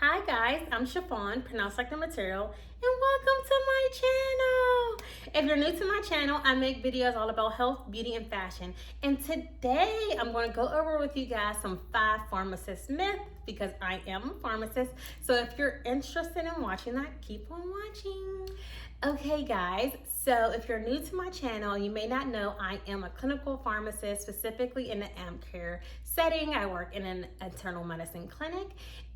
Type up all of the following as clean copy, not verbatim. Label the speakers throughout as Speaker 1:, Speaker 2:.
Speaker 1: Hi guys, I'm Sha-Phawn, pronounced like the material, and welcome to my channel. If you're new to my channel, I make videos all about health, beauty, and fashion. And today I'm going to go over with you guys some 5 pharmacist myths because I am a pharmacist. So if you're interested in watching that, keep on watching. Okay guys, so if you're new to my channel, you may not know I am a clinical pharmacist, specifically in the AMP-Care setting. I work in an internal medicine clinic,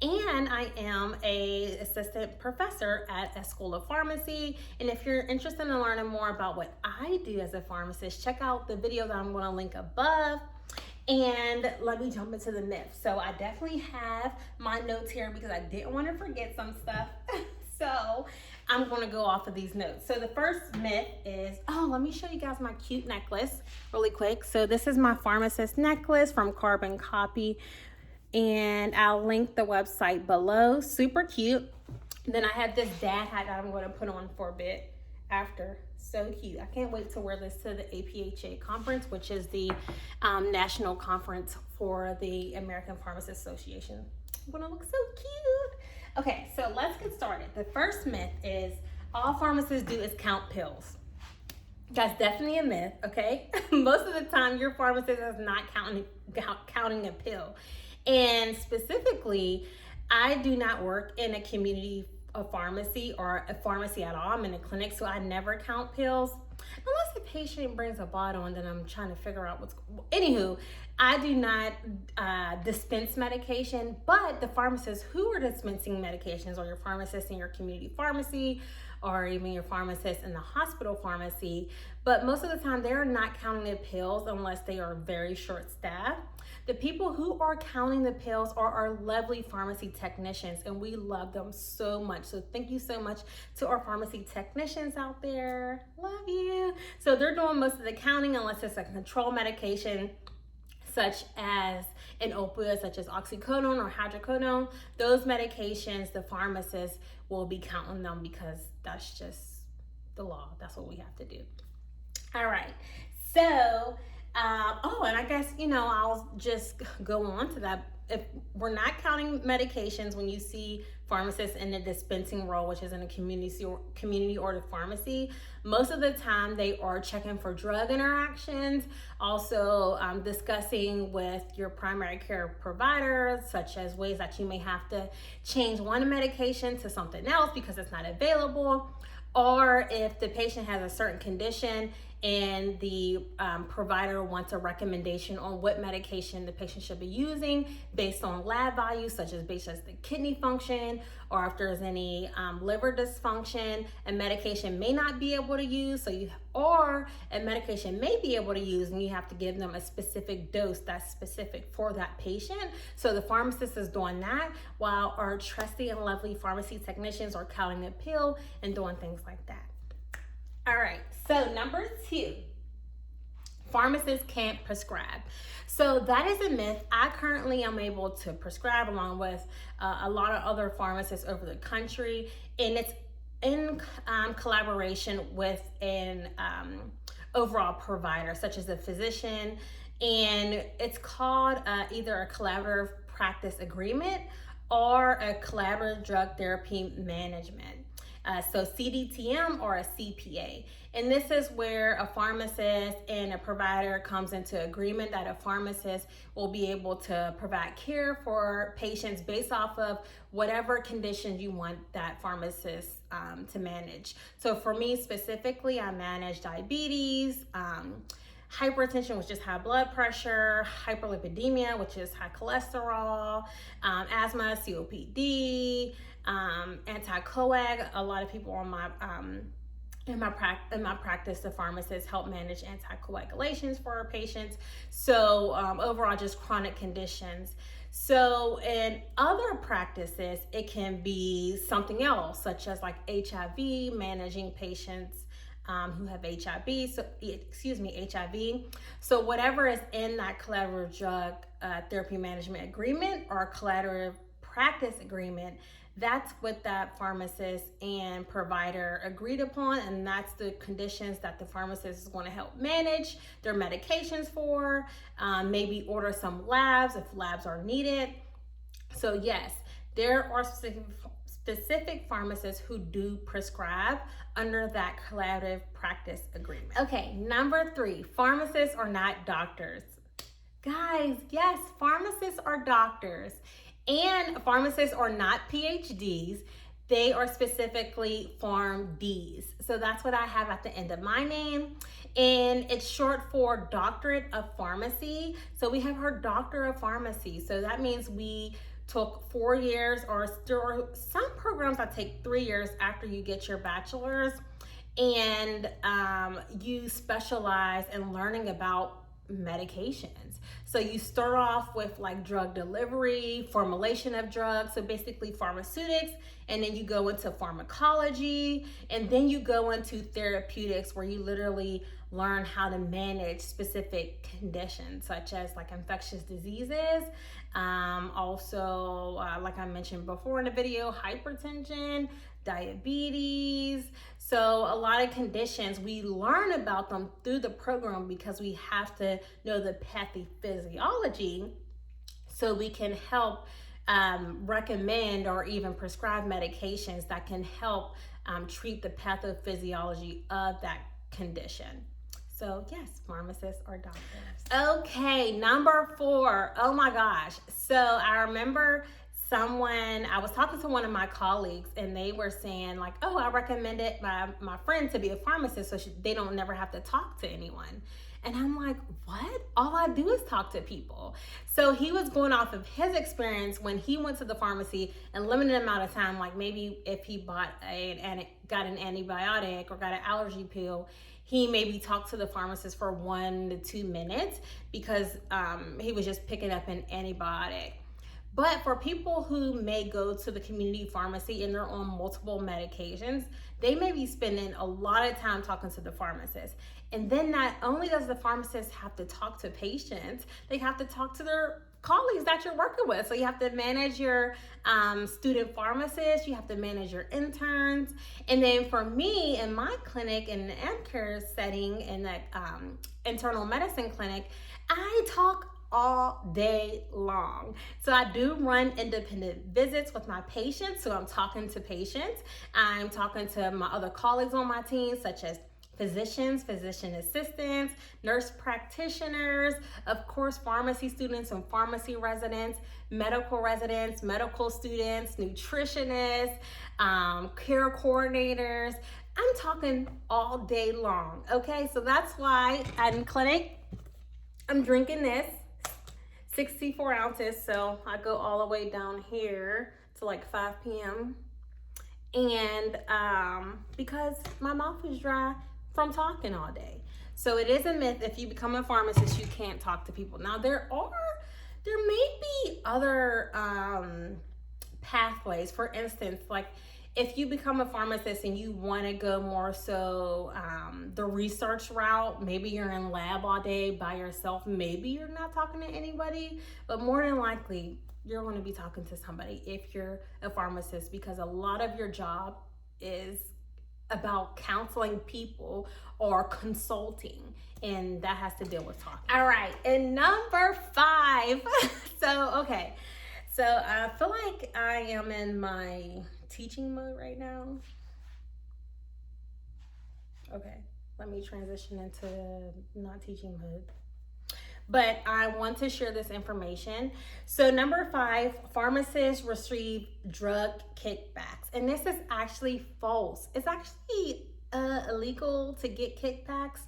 Speaker 1: and I am a assistant professor at a school of pharmacy. And if you're interested in learning more about what I do as a pharmacist, check out the video that I'm going to link above. And let me jump into the myths. So I definitely have my notes here because I didn't want to forget some stuff. So I'm going to go off of these notes. So the first myth is, let me show you guys my cute necklace really quick. So this is my pharmacist necklace from Carbon Copy, and I'll link the website below. Super cute. Then I have this dad hat that I'm going to put on for a bit after. So cute. I can't wait to wear this to the APHA conference, which is the national conference for the American Pharmacists Association. I'm going to look so cute. Okay, so let's get started. The first myth is all pharmacists do is count pills. That's definitely a myth, okay? Most of the time, your pharmacist is not counting a pill. And specifically, I do not work in a community pharmacy or a pharmacy at all. I'm in a clinic, so I never count pills. Unless the patient brings a bottle and then I'm trying to figure out anywho, I do not dispense medication, but the pharmacists who are dispensing medications, or your pharmacist in your community pharmacy, or even your pharmacist in the hospital pharmacy, but most of the time they're not counting the pills unless they are very short-staffed. The people who are counting the pills are our lovely pharmacy technicians, and we love them so much. So thank you so much to our pharmacy technicians out there. Love you. So they're doing most of the counting unless it's a control medication, such as an opioid, such as oxycodone or hydrocodone. Those medications, the pharmacist will be counting them because that's just the law. That's what we have to do. All right. So, and I guess, I'll just go on to that. If we're not counting medications, when you see pharmacists in the dispensing role, which is in a community or the pharmacy, most of the time they are checking for drug interactions, also discussing with your primary care provider, such as ways that you may have to change one medication to something else because it's not available, or if the patient has a certain condition and the provider wants a recommendation on what medication the patient should be using based on lab values, such as based on the kidney function, or if there's any liver dysfunction, a medication may not be able to use, or a medication may be able to use, and you have to give them a specific dose that's specific for that patient. So the pharmacist is doing that while our trusty and lovely pharmacy technicians are counting the pill and doing things like that. All right, so number 2, pharmacists can't prescribe. So that is a myth. I currently am able to prescribe along with a lot of other pharmacists over the country, and it's in collaboration with an overall provider, such as a physician, and it's called either a collaborative practice agreement or a collaborative drug therapy management. So CDTM or a CPA. And this is where a pharmacist and a provider comes into agreement that a pharmacist will be able to provide care for patients based off of whatever conditions you want that pharmacist to manage. So for me specifically, I manage diabetes, hypertension, which is high blood pressure, hyperlipidemia, which is high cholesterol, asthma, COPD, anti-coag. A lot of people on my in my practice, the pharmacists help manage anticoagulations for our patients. So overall, just chronic conditions. So in other practices, it can be something else, such as like HIV, managing patients who have HIV. HIV. So whatever is in that collaborative drug therapy management agreement or collaborative practice agreement, that's what that pharmacist and provider agreed upon, and that's the conditions that the pharmacist is going to help manage their medications for, maybe order some labs if labs are needed. So yes, There are specific pharmacists who do prescribe under that collaborative practice agreement. Okay, number 3, pharmacists are not doctors. Guys, yes, pharmacists are doctors, and pharmacists are not PhDs. They are specifically PharmDs. So that's what I have at the end of my name. And it's short for Doctorate of Pharmacy. So we have her Doctor of Pharmacy. So that means we took 4 years, or some programs that take 3 years after you get your bachelor's, and you specialize in learning about medications. So you start off with like drug delivery, formulation of drugs, so basically pharmaceutics, and then you go into pharmacology, and then you go into therapeutics, where you literally learn how to manage specific conditions such as like infectious diseases, also like I mentioned before in the video, hypertension, diabetes. So a lot of conditions, we learn about them through the program because we have to know the pathophysiology, so we can help recommend or even prescribe medications that can help treat the pathophysiology of that condition. So yes, pharmacists are doctors. Okay, number 4. Oh my gosh. So I remember I was talking to one of my colleagues, and they were saying like, oh, I recommended my friend to be a pharmacist so they don't never have to talk to anyone. And I'm like, what? All I do is talk to people. So he was going off of his experience when he went to the pharmacy in limited amount of time, like maybe if he got an antibiotic or got an allergy pill, he maybe talked to the pharmacist for 1 to 2 minutes because he was just picking up an antibiotic. But for people who may go to the community pharmacy and they're on multiple medications, they may be spending a lot of time talking to the pharmacist. And then not only does the pharmacist have to talk to patients, they have to talk to their colleagues that you're working with. So you have to manage your student pharmacists, you have to manage your interns. And then for me in my clinic, in the AmCare setting, in the internal medicine clinic, I talk all day long. So I do run independent visits with my patients. So I'm talking to patients. I'm talking to my other colleagues on my team, such as physicians, physician assistants, nurse practitioners, of course, pharmacy students and pharmacy residents, medical students, nutritionists, care coordinators. I'm talking all day long. Okay, so that's why in clinic, I'm drinking this. 64 ounces, so I go all the way down here to like 5 p.m. And because my mouth is dry from talking all day. So it is a myth if you become a pharmacist, you can't talk to people. Now there may be other pathways. For instance, like if you become a pharmacist and you want to go more so the research route, maybe you're in lab all day by yourself, maybe you're not talking to anybody, but more than likely you're going to be talking to somebody if you're a pharmacist, because a lot of your job is about counseling people or consulting, and that has to deal with talking. All right, and number 5. So I feel like I am in my teaching mode right now. Okay, let me transition into not teaching mode. But I want to share this information. So number 5, pharmacists receive drug kickbacks. And this is actually false. It's actually illegal to get kickbacks.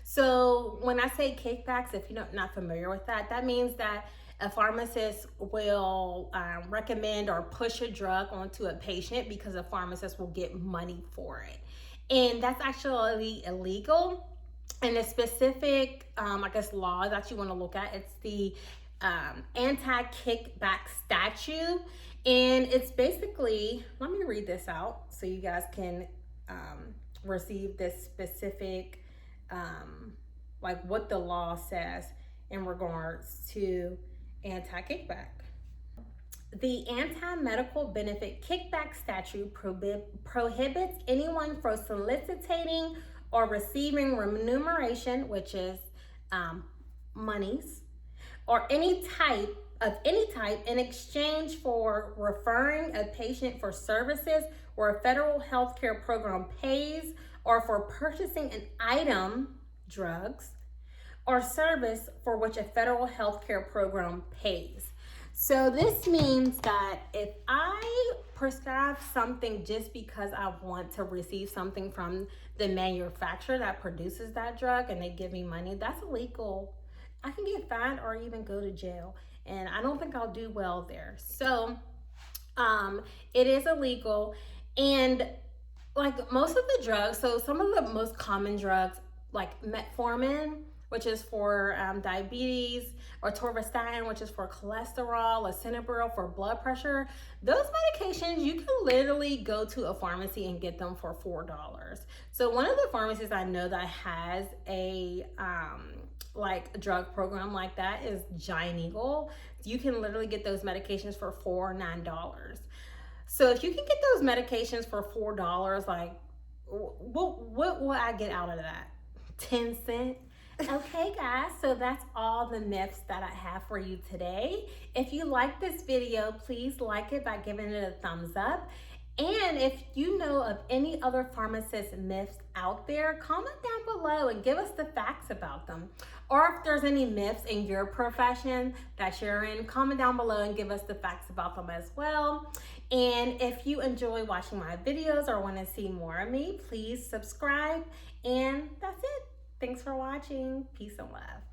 Speaker 1: So when I say kickbacks, if you're not familiar with that, that means that a pharmacist will recommend or push a drug onto a patient because a pharmacist will get money for it. And that's actually illegal. And the specific, law that you want to look at, it's the Anti-Kickback Statute. And it's basically, let me read this out so you guys can receive this specific, what the law says in regards to anti-kickback. The Anti-Medical Benefit Kickback Statute prohibits anyone from soliciting or receiving remuneration, which is monies, or any type of any type in exchange for referring a patient for services where a federal health care program pays, or for purchasing an item, drugs, or service for which a federal health care program pays. So this means that if I prescribe something just because I want to receive something from the manufacturer that produces that drug and they give me money, that's illegal. I can get fined or even go to jail, and I don't think I'll do well there. So it is illegal. And like most of the drugs, so some of the most common drugs like metformin, which is for diabetes, or torvastatin, which is for cholesterol, lisinopril for blood pressure. Those medications, you can literally go to a pharmacy and get them for $4. So one of the pharmacies I know that has a like drug program like that is Giant Eagle. You can literally get those medications for $4 or $9. So if you can get those medications for $4, like what will I get out of that? 10 cents? Okay guys, so that's all the myths that I have for you today. If you like this video, please like it by giving it a thumbs up. And if you know of any other pharmacist myths out there, comment down below and give us the facts about them. Or if there's any myths in your profession that you're in, comment down below and give us the facts about them as well. And if you enjoy watching my videos or want to see more of me, please subscribe. And that's it. Thanks for watching. Peace and love.